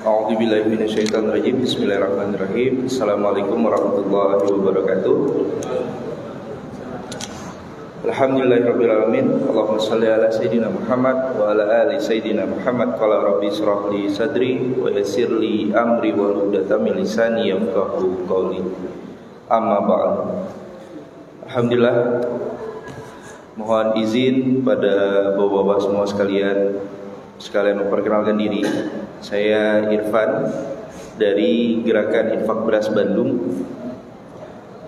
A'udzubillahi minasyaitonirrajim. Bismillahirrahmanirrahim. Assalamualaikum warahmatullahi wabarakatuh. Alhamdulillahirabbil alamin. Allahumma shalli ala sayidina Muhammad wa ala ali sayidina Muhammad. Qala rabbi shrah li sadri wa yassir li amri wa hludatan min lisani yafqahu qawli. Amma ba'd. Alhamdulillah, mohon izin pada bapak-bapak semua sekalian memperkenalkan diri. Saya Irfan dari Gerakan Infak Beras Bandung.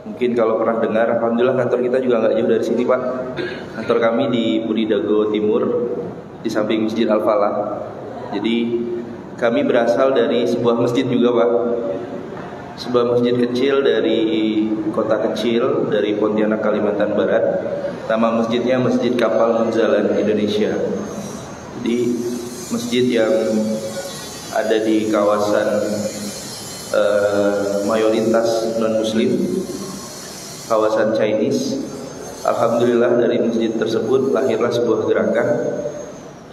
Mungkin kalau pernah dengar, alhamdulillah kantor kita juga nggak jauh dari sini, Pak. Kantor kami di Budi Dago Timur, di samping Masjid Al-Falah. Jadi kami berasal dari sebuah masjid juga, Pak. Sebuah masjid kecil dari kota kecil dari Pontianak, Kalimantan Barat. Nama masjidnya Masjid Kapal Munzalan Indonesia. Di masjid yang ada di kawasan mayoritas non-muslim, kawasan Chinese. Alhamdulillah dari masjid tersebut lahirlah sebuah gerakan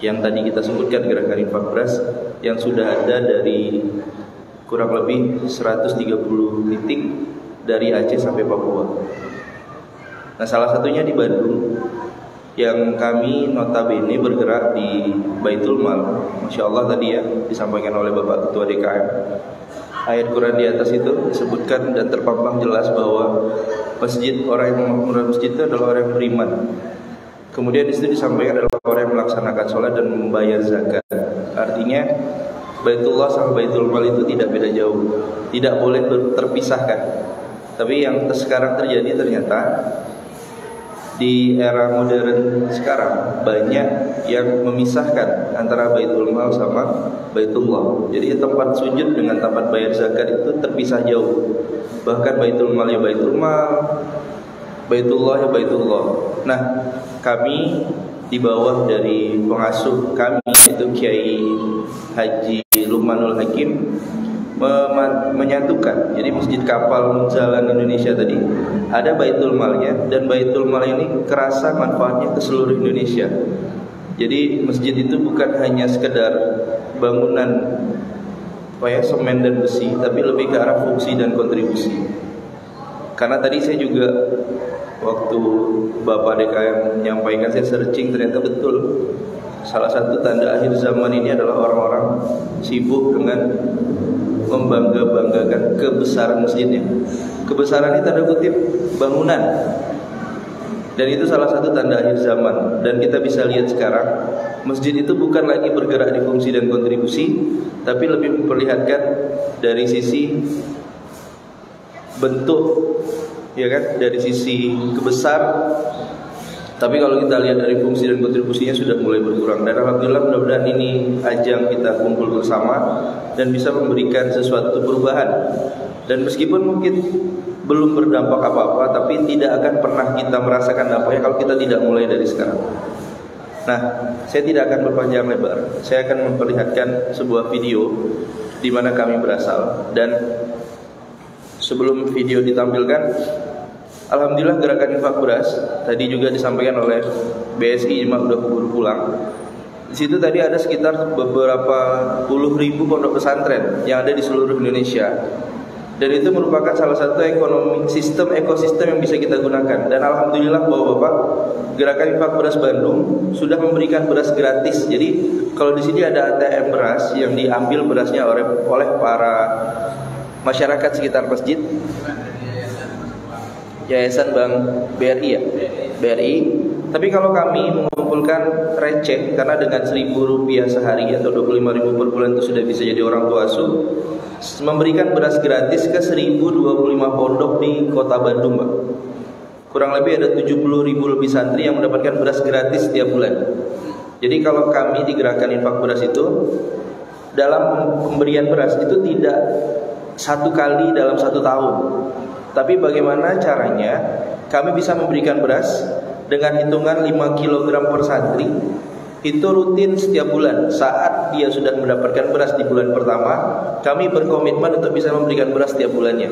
yang tadi kita sebutkan, Gerakan Infak Beras, yang sudah ada dari kurang lebih 130 titik dari Aceh sampai Papua. Nah, salah satunya di Bandung, yang kami notabene bergerak di Baitul Mal. Masya Allah tadi ya disampaikan oleh Bapak Ketua DKM. Ayat Quran di atas itu disebutkan dan terpampang jelas bahwa orang yang memakmurkan masjid itu adalah orang yang beriman. Kemudian di situ disampaikan adalah orang yang melaksanakan sholat dan membayar zakat. Artinya Baitullah sama Baitul Mal itu tidak beda jauh, tidak boleh terpisahkan. Tapi yang sekarang terjadi ternyata di era modern sekarang banyak yang memisahkan antara Baitul Mal sama Baitullah. Jadi tempat sujud dengan tempat bayar zakat itu terpisah jauh. Bahkan Baitul Mal ya Baitul Mal, Baitullah ya Baitullah. Nah, kami di bawah dari pengasuh kami yaitu Kiai Haji Luqmanul Hakim menyatukan. Jadi Masjid Kapal Munzalan Indonesia tadi ada Baitul Malnya, dan Baitul Mal ini kerasa manfaatnya ke seluruh Indonesia. Jadi masjid itu bukan hanya sekedar bangunan semen dan besi, tapi lebih ke arah fungsi dan kontribusi. Karena tadi saya juga waktu Bapak DKM menyampaikan, saya searching, ternyata betul salah satu tanda akhir zaman ini adalah orang-orang sibuk dengan membangga-banggakan kebesaran masjidnya. Kebesaran ini tanda kutip bangunan, dan itu salah satu tanda akhir zaman. Dan kita bisa lihat sekarang masjid itu bukan lagi bergerak di fungsi dan kontribusi, tapi lebih memperlihatkan dari sisi bentuk, ya kan, dari sisi kebesar. Tapi kalau kita lihat dari fungsi dan kontribusinya sudah mulai berkurang. Dan alhamdulillah mudah-mudahan ini ajang kita kumpul bersama dan bisa memberikan sesuatu perubahan. Dan meskipun mungkin belum berdampak apa-apa, tapi tidak akan pernah kita merasakan dampaknya kalau kita tidak mulai dari sekarang. Nah, saya tidak akan berpanjang lebar. Saya akan memperlihatkan sebuah video di mana kami berasal. Dan sebelum video ditampilkan, alhamdulillah Gerakan Infak Beras tadi juga disampaikan oleh BSI, cuma udah keburu pulang. Di situ tadi ada sekitar beberapa puluh ribu pondok pesantren yang ada di seluruh Indonesia. Dan itu merupakan salah satu ekosistem yang bisa kita gunakan. Dan alhamdulillah Bapak-bapak, Gerakan Infak Beras Bandung sudah memberikan beras gratis. Jadi kalau di sini ada ATM beras yang diambil berasnya oleh para masyarakat sekitar masjid. Yayasan Bank BRI ya, BRI. Tapi kalau kami mengumpulkan receh, karena dengan Rp1.000 sehari atau Rp25.000 per bulan itu sudah bisa jadi orang tua asuh, memberikan beras gratis ke 1025 pondok di kota Bandung, Pak. Kurang lebih ada 70.000 lebih santri yang mendapatkan beras gratis setiap bulan. Jadi kalau kami di Gerakan Infak Beras itu, dalam pemberian beras itu tidak satu kali dalam 1 tahun, tapi bagaimana caranya kami bisa memberikan beras dengan hitungan 5 kg per santri, itu rutin setiap bulan. Saat dia sudah mendapatkan beras di bulan pertama, kami berkomitmen untuk bisa memberikan beras setiap bulannya.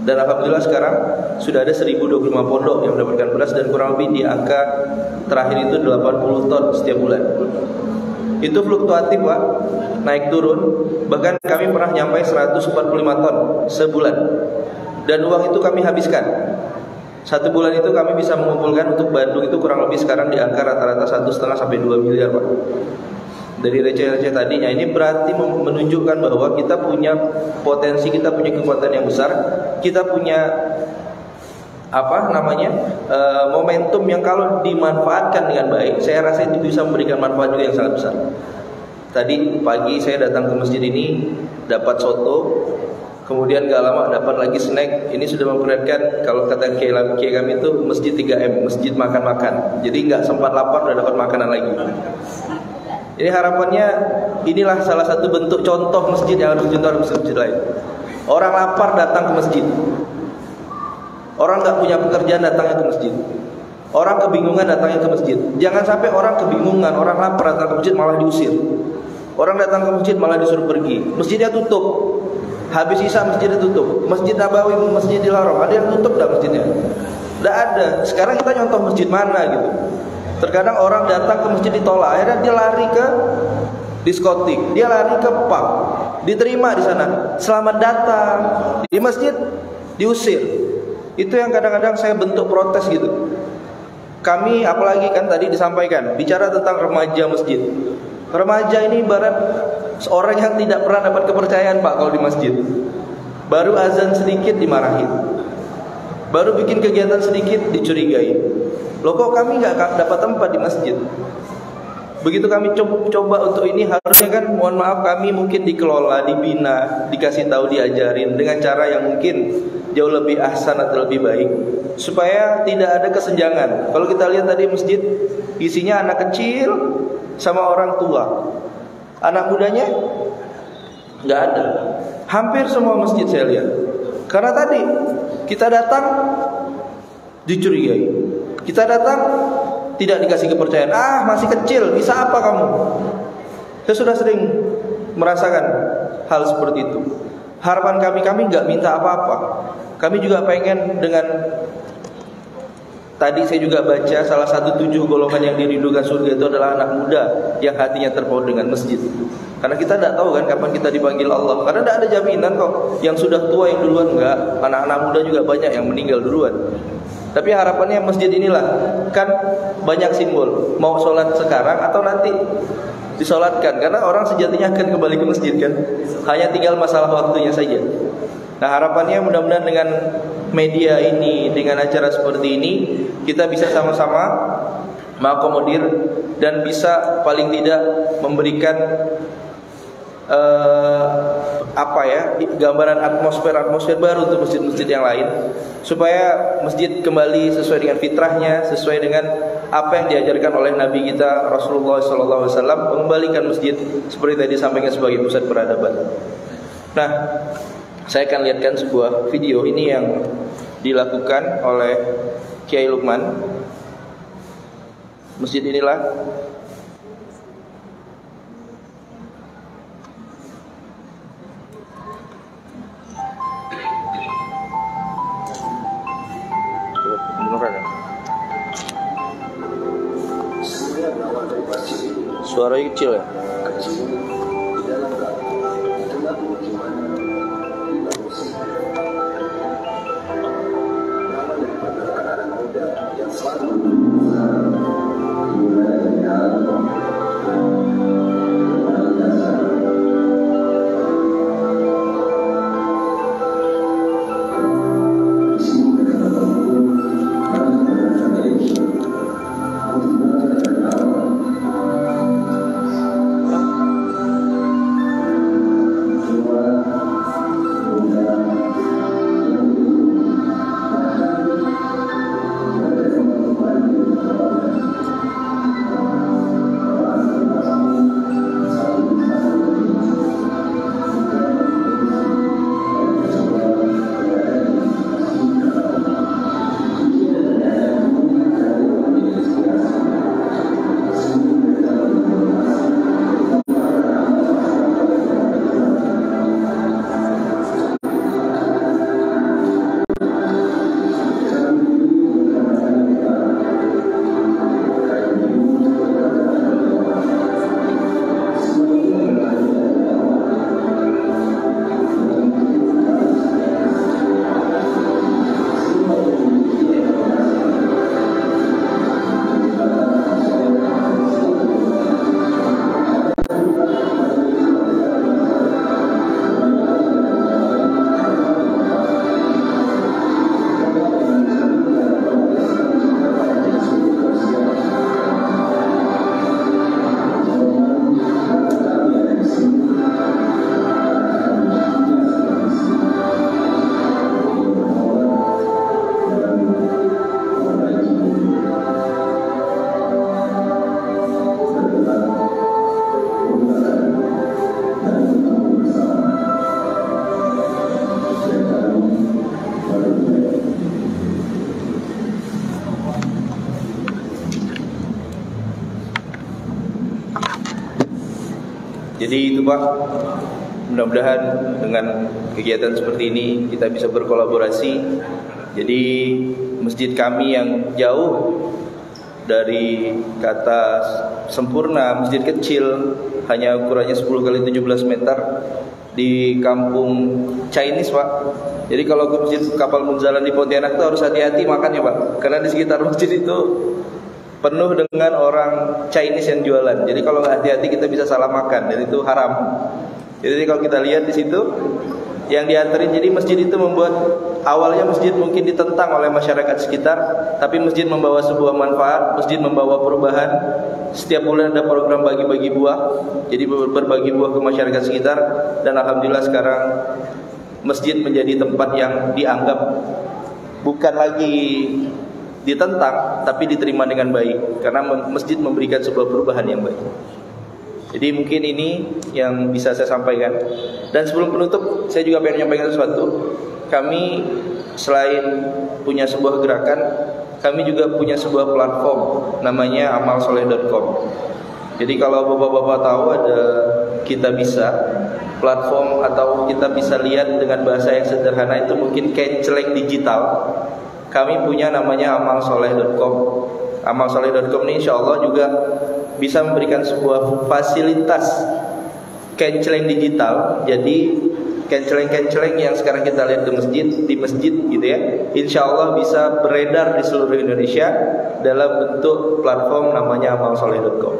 Dan alhamdulillah sekarang sudah ada 1025 pondok yang mendapatkan beras, dan kurang lebih di angka terakhir itu 80 ton setiap bulan. Itu fluktuatif, Pak. naik turun. Bahkan kami pernah nyampai 145 ton sebulan. Dan uang itu kami habiskan. Satu bulan itu kami bisa mengumpulkan untuk Bandung itu kurang lebih sekarang di angka rata-rata 1,5 sampai 2 miliar, Pak. Dari receh-receh tadinya. Ini berarti menunjukkan bahwa kita punya potensi, kita punya kekuatan yang besar, kita punya momentum yang kalau dimanfaatkan dengan baik, saya rasa itu bisa memberikan manfaat juga yang sangat besar. Tadi pagi saya datang ke masjid ini, dapat soto, kemudian gak lama dapat lagi snack. Ini sudah memperlihatkan kalau kata kiai kami itu masjid 3M, masjid makan-makan. Jadi nggak sempat lapar udah dapat makanan lagi. Ini harapannya inilah salah satu bentuk contoh masjid yang harus dicontoh masjid-masjid lain. Orang lapar datang ke masjid. Orang nggak punya pekerjaan datangnya ke masjid. Orang kebingungan datangnya ke masjid. Jangan sampai orang kebingungan, orang lapar datang ke masjid malah diusir. Orang datang ke masjid malah disuruh pergi. Masjidnya tutup. Habis isya masjidnya tutup. Masjid Nabawi, Masjidil Haram, ada yang tutup dah masjidnya? Tidak ada. Sekarang kita nyontoh masjid mana gitu. Terkadang orang datang ke masjid ditolak, akhirnya dia lari ke diskotik, dia lari ke pub, diterima di sana, selamat datang di masjid, diusir. Itu yang kadang-kadang saya bentuk protes gitu. Kami apalagi kan tadi disampaikan bicara tentang remaja masjid. Remaja ini ibarat seorang yang tidak pernah dapat kepercayaan, Pak, kalau di masjid. Baru azan sedikit dimarahin, baru bikin kegiatan sedikit dicurigai. Loh kok kami nggak dapat tempat di masjid? Begitu kami coba untuk ini, harusnya kan mohon maaf kami mungkin dikelola, dibina, dikasih tahu, diajarin dengan cara yang mungkin jauh lebih ahsan atau lebih baik, supaya tidak ada kesenjangan. Kalau kita lihat tadi masjid isinya anak kecil sama orang tua, anak mudanya nggak ada. Hampir semua masjid saya lihat. Karena tadi kita datang dicurigai, kita datang tidak dikasih kepercayaan. Ah, masih kecil, bisa apa kamu? Saya sudah sering merasakan hal seperti itu. Harapan kami nggak minta apa-apa. Kami juga pengen dengan tadi saya juga baca salah satu 7 golongan yang dirindukan surga itu adalah anak muda yang hatinya terpaut dengan masjid. Karena kita tidak tahu kan kapan kita dipanggil Allah. Karena tidak ada jaminan kok. Yang sudah tua yang duluan enggak. Anak-anak muda juga banyak yang meninggal duluan. Tapi harapannya masjid inilah kan banyak simbol. Mau sholat sekarang atau nanti disolatkan. Karena orang sejatinya akan kembali ke masjid kan. Hanya tinggal masalah waktunya saja. Nah harapannya mudah-mudahan dengan media ini, dengan acara seperti ini, kita bisa sama-sama mengakomodir dan bisa paling tidak memberikan gambaran atmosfer baru untuk masjid-masjid yang lain, supaya masjid kembali sesuai dengan fitrahnya, sesuai dengan apa yang diajarkan oleh Nabi kita Rasulullah SAW, mengembalikan masjid seperti tadi disampaikan sebagai pusat peradaban. Nah, saya akan lihatkan sebuah video ini yang dilakukan oleh Kiai Lukman. Masjid inilah suaranya kecil ya. Jadi itu Pak, mudah-mudahan dengan kegiatan seperti ini kita bisa berkolaborasi. Jadi masjid kami yang jauh dari kata sempurna, masjid kecil, hanya ukurannya 10 kali 17 meter di kampung Chinese Pak. Jadi kalau ke masjid Kapal Munzalan di Pontianak itu harus hati-hati makannya Pak, karena di sekitar masjid itu penuh dengan orang Chinese yang jualan. Jadi kalau nggak hati-hati kita bisa salah makan dan itu haram. Jadi kalau kita lihat di situ yang diantarin, jadi masjid itu membuat awalnya masjid mungkin ditentang oleh masyarakat sekitar, tapi masjid membawa sebuah manfaat, masjid membawa perubahan. Setiap bulan ada program bagi-bagi buah, jadi berbagi buah ke masyarakat sekitar, dan alhamdulillah sekarang masjid menjadi tempat yang dianggap bukan lagi ditentang, tapi diterima dengan baik, karena masjid memberikan sebuah perubahan yang baik. Jadi mungkin ini yang bisa saya sampaikan. Dan sebelum penutup, saya juga pengen menyampaikan sesuatu. Kami selain punya sebuah gerakan, kami juga punya sebuah platform namanya amalsoleh.com. Jadi kalau bapak-bapak tahu ada Kita Bisa, platform atau kita bisa lihat dengan bahasa yang sederhana itu mungkin kenceleng digital. Kami punya namanya amalsoleh.com. Amalsoleh.com ini insya Allah juga bisa memberikan sebuah fasilitas kenceleng digital. Jadi kenceleng-kenceleng yang sekarang kita lihat di masjid gitu ya, insya Allah bisa beredar di seluruh Indonesia dalam bentuk platform namanya amalsoleh.com.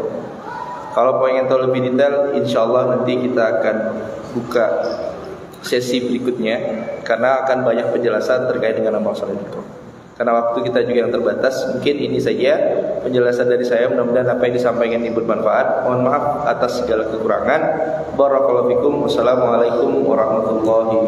Kalau pengen tahu lebih detail, insya Allah nanti kita akan buka sesi berikutnya, karena akan banyak penjelasan terkait dengan amalsoleh.com. Karena waktu kita juga yang terbatas, mungkin ini saja penjelasan dari saya. Mudah-mudahan apa yang disampaikan ini bermanfaat. Mohon maaf atas segala kekurangan. Barakallahu fikum. Wassalamualaikum warahmatullahi